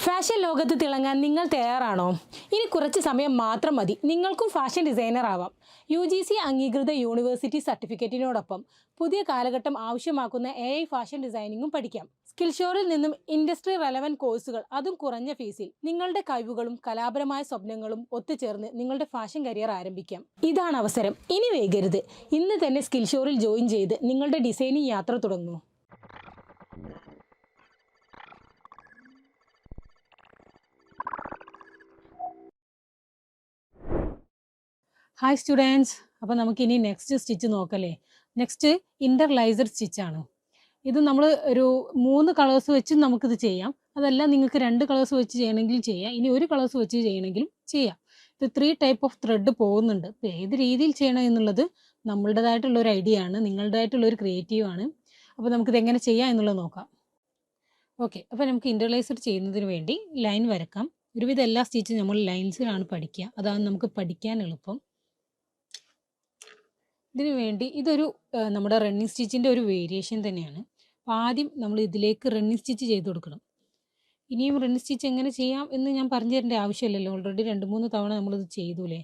Fashion ലോകത്ത് തിളങ്ങാൻ നിങ്ങൾ തയ്യാറാണോ? ഇനി കുറച്ച് സമയം മാത്രം മതി, നിങ്ങൾക്കും ഫാഷൻ ഡിസൈനർ ആവാം. UGC അംഗീകൃത യൂണിവേഴ്സിറ്റി സർട്ടിഫിക്കറ്റിനോടൊപ്പം പുതിയ കാലഘട്ടം ആവശ്യമാക്കുന്ന AI ഫാഷൻ ഡിസൈനിങ്ങും പഠിക്കാം. സ്കിൽഷോറിൽ നിന്നും ഇൻഡസ്ട്രി റെലവൻറ്റ് കോഴ്സുകൾ, അതും കുറഞ്ഞ ഫീസിൽ. നിങ്ങളുടെ കഴിവുകളും കലാപരമായ സ്വപ്നങ്ങളും ഒത്തുചേർന്ന് നിങ്ങളുടെ ഫാഷൻ കരിയർ ആരംഭിക്കാം. ഇതാണ് അവസരം, ഇനി വൈകരുത്. ഇന്ന് തന്നെ സ്കിൽഷോറിൽ ജോയിൻ ചെയ്ത് നിങ്ങളുടെ ഡിസൈനിങ് യാത്ര തുടങ്ങൂ. ഹായ് സ്റ്റുഡൻസ്, അപ്പോൾ നമുക്കിനി നെക്സ്റ്റ് സ്റ്റിച്ച് നോക്കല്ലേ. നെക്സ്റ്റ് ഇൻ്റർലൈസർ സ്റ്റിച്ചാണ്. ഇത് നമ്മൾ ഒരു 3 കളേഴ്സ് വെച്ച് നമുക്കിത് ചെയ്യാം. അതല്ല നിങ്ങൾക്ക് 2 കളേഴ്സ് വെച്ച് ചെയ്യണമെങ്കിലും ചെയ്യാം, ഇനി 1 കളേഴ്സ് വെച്ച് ചെയ്യണമെങ്കിലും ചെയ്യാം. ഇത് 3 ടൈപ്പ് ഓഫ് ത്രെഡ് പോകുന്നുണ്ട്. ഇപ്പോൾ ഏത് രീതിയിൽ ചെയ്യണം എന്നുള്ളത് നമ്മളുടേതായിട്ടുള്ളൊരു ഐഡിയ ആണ്, നിങ്ങളുടേതായിട്ടുള്ളൊരു ക്രിയേറ്റീവ് ആണ്. അപ്പോൾ നമുക്കിത് എങ്ങനെ ചെയ്യാം എന്നുള്ളത് നോക്കാം. ഓക്കെ, അപ്പോൾ നമുക്ക് ഇൻ്റർലൈസർ ചെയ്യുന്നതിന് വേണ്ടി ലൈൻ വരക്കാം. ഒരുവിധം എല്ലാ സ്റ്റിച്ചും നമ്മൾ ലൈൻസിലാണ് പഠിക്കുക, അതാണ് നമുക്ക് പഠിക്കാൻ എളുപ്പം. ഇതിനു വേണ്ടി ഇതൊരു നമ്മുടെ റണ്ണിങ് സ്റ്റിച്ചിൻ്റെ ഒരു വേരിയേഷൻ തന്നെയാണ്. അപ്പോൾ ആദ്യം നമ്മൾ ഇതിലേക്ക് റണ്ണിങ് സ്റ്റിച്ച് ചെയ്ത് കൊടുക്കണം. ഇനിയും റണ്ണിങ് സ്റ്റിച്ച് എങ്ങനെ ചെയ്യാം എന്ന് ഞാൻ പറഞ്ഞു തരേണ്ട ആവശ്യമില്ലല്ലോ, ഓൾറെഡി 2-3 തവണ നമ്മളിത് ചെയ്തൂലേ.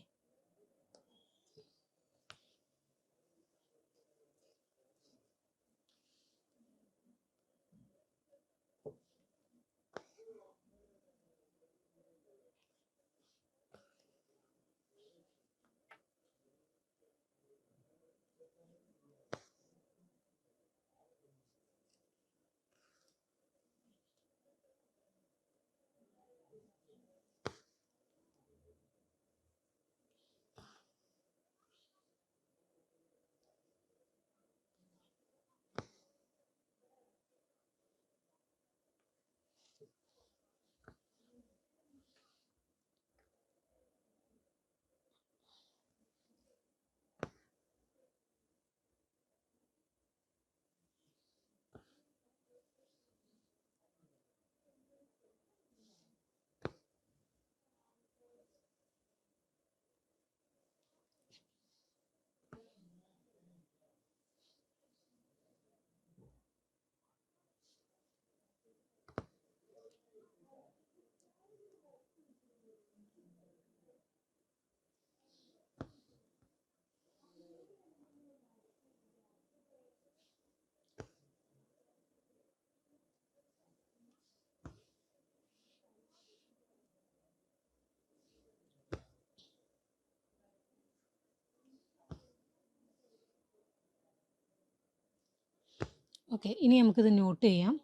ഓക്കെ, ഇനി നമുക്കിത് നോട്ട് ചെയ്യാം.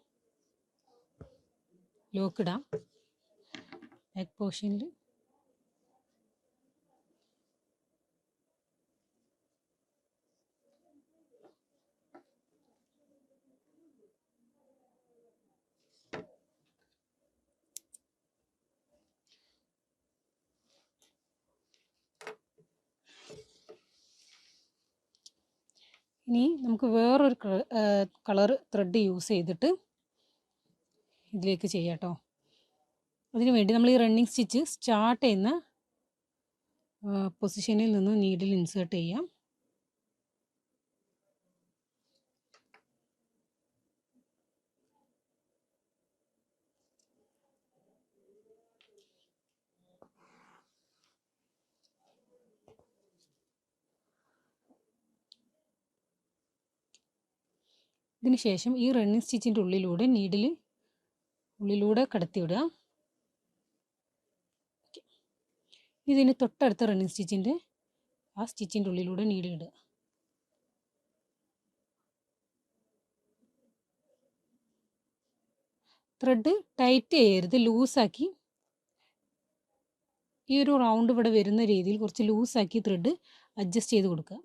ലോക്ക് ഇടാം ബാക്ക് പോർഷനിൽ. ഇനി നമുക്ക് വേറൊരു കളർ ത്രെഡ് യൂസ് ചെയ്തിട്ട് ഇതിലേക്ക് ചെയ്യാം കേട്ടോ. അതിനു വേണ്ടി നമ്മൾ ഈ റണ്ണിങ് സ്റ്റിച്ച് സ്റ്റാർട്ട് ചെയ്യുന്ന പൊസിഷനിൽ നിന്ന് നീഡിൽ ഇൻസേർട്ട് ചെയ്യാം. ഇതിന് ശേഷം ഈ റണ്ണിങ് സ്റ്റിച്ചിൻ്റെ ഉള്ളിലൂടെ ഉള്ളിലൂടെ കടത്തിവിടുക. ഇതിന് തൊട്ടടുത്ത റണ്ണിങ് സ്റ്റിച്ചിൻ്റെ ആ സ്റ്റിച്ചിൻ്റെ ഉള്ളിലൂടെ നീഡിലിടുക. ത്രെഡ് ടൈറ്റ് ചെയ്യരുത്, ലൂസാക്കി ഈ ഒരു റൗണ്ട് ഇവിടെ വരുന്ന രീതിയിൽ കുറച്ച് ലൂസാക്കി ത്രെഡ് അഡ്ജസ്റ്റ് ചെയ്ത് കൊടുക്കുക.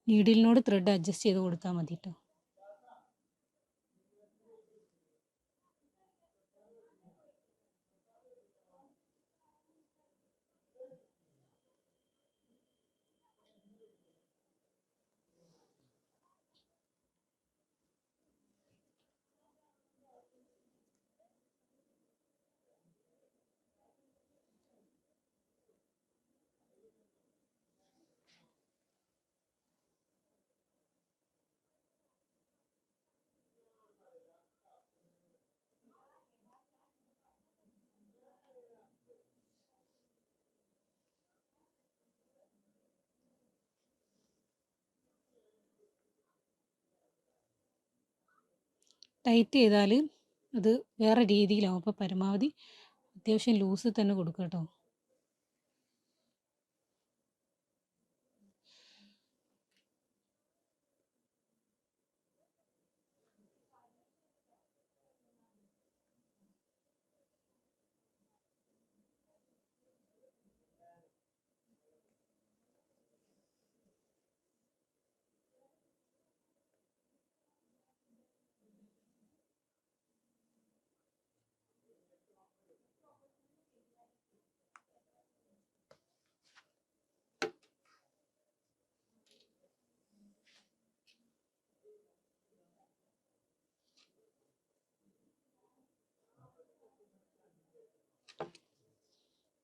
നീഡിലിനോട് ത്രെഡ് അഡ്ജസ്റ്റ് ചെയ്ത് കൊടുത്താൽ മതി കേട്ടോ. ടൈറ്റ് ചെയ്താൽ അത് വേറെ രീതിയിലാവും. അപ്പോൾ പരമാവധി അത്യാവശ്യം ലൂസ് തന്നെ കൊടുക്കുക കേട്ടോ.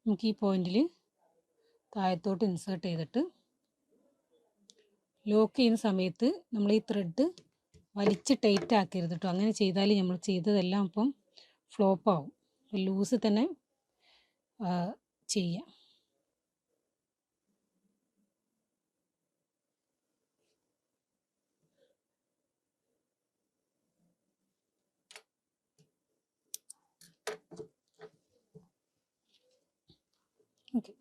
നമുക്ക് ഈ പോയിന്റിൽ താഴത്തോട്ട് ഇൻസേർട്ട് ചെയ്തിട്ട് ലോക്ക് ചെയ്യുന്ന സമയത്ത് നമ്മൾ ഈ ത്രെഡ് വലിച്ച് ടൈറ്റ് ആക്കരുത് കേട്ടോ. അങ്ങനെ ചെയ്താൽ നമ്മൾ ചെയ്തതെല്ലാം അപ്പം ഫ്ലോപ്പ് ആവും. ലൂസ് തന്നെ ചെയ്യാം. ഓക്കെ,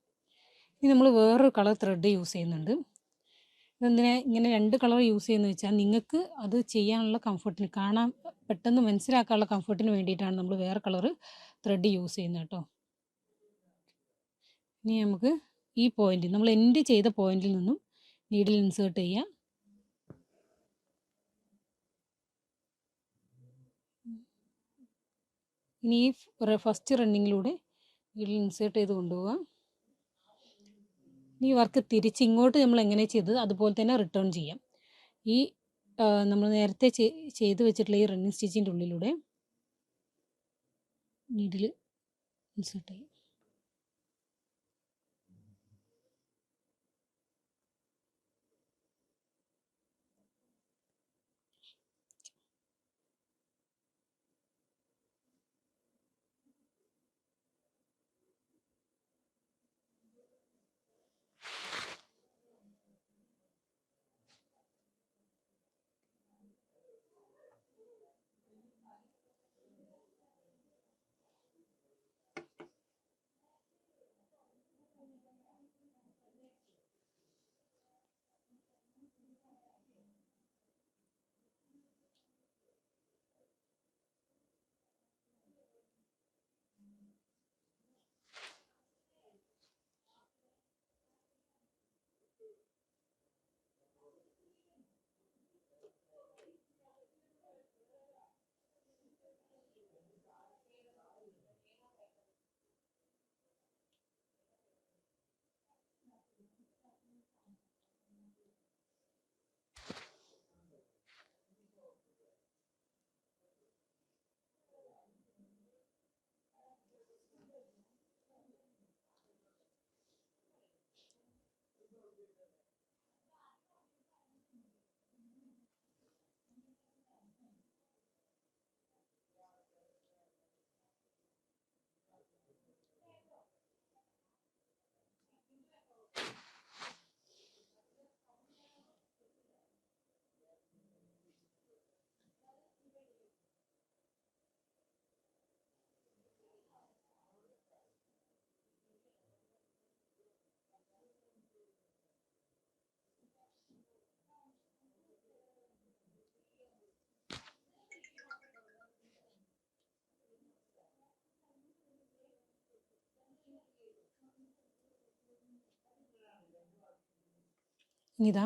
ഇനി നമ്മൾ വേറൊരു കളർ ത്രെഡ് യൂസ് ചെയ്യുന്നുണ്ട്. ഇതെന്തിനാ ഇങ്ങനെ 2 കളർ യൂസ് ചെയ്യുന്നത് വെച്ചാൽ നിങ്ങൾക്ക് അത് ചെയ്യാനുള്ള കംഫർട്ടിന്, കാണാൻ പെട്ടെന്ന് മനസ്സിലാക്കാനുള്ള കംഫർട്ടിന് വേണ്ടിയിട്ടാണ് നമ്മൾ വേറെ കളർ ത്രെഡ് യൂസ് ചെയ്യുന്നത് കേട്ടോ. ഇനി നമുക്ക് ഈ പോയിന്റ്, നമ്മൾ എൻഡ് ചെയ്ത പോയിന്റിൽ നിന്നും നീഡിൽ ഇൻസേർട്ട് ചെയ്യാം. ഇനി ഈ ഫസ്റ്റ് റണ്ണിങ്ങിലൂടെ നീഡിൽ ഇൻസേർട്ട് ചെയ്ത് കൊണ്ടുപോകാം. ഈ വർക്ക് തിരിച്ച് ഇങ്ങോട്ട് നമ്മൾ എങ്ങനെ ചെയ്തത് അതുപോലെ തന്നെ റിട്ടേൺ ചെയ്യാം. ഈ നമ്മൾ നേരത്തെ ചെയ്ത് വെച്ചിട്ടുള്ള ഈ റണ്ണിങ് സ്റ്റിച്ചിൻ്റെ ഉള്ളിലൂടെ നീഡിൽ ഇൻസേർട്ട് ചെയ്യും. ഇനി ഇതാ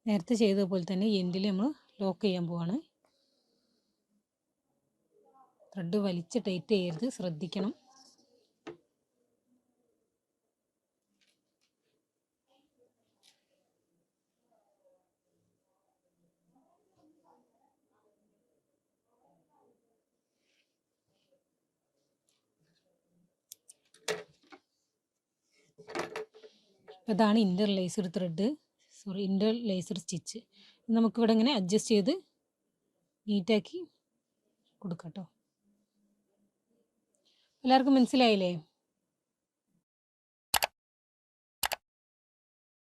നേരത്തെ ചെയ്തതുപോലെ തന്നെ എൻഡിൽ നമ്മൾ ലോക്ക് ചെയ്യാൻ പോവാണ്. ത്രെഡ് വലിച്ച് ടൈറ്റ് ചെയ്യരുത്, ശ്രദ്ധിക്കണം. ഇതാണ് ഇൻ്റർലേസ്ഡ് ത്രെഡ്, ഇൻ്റർലേസ്ഡ് സ്റ്റിച്ച്. നമുക്കിവിടെ ഇങ്ങനെ അഡ്ജസ്റ്റ് ചെയ്ത് നീറ്റാക്കി കൊടുക്കാം കേട്ടോ. എല്ലാവർക്കും മനസ്സിലായില്ലേ?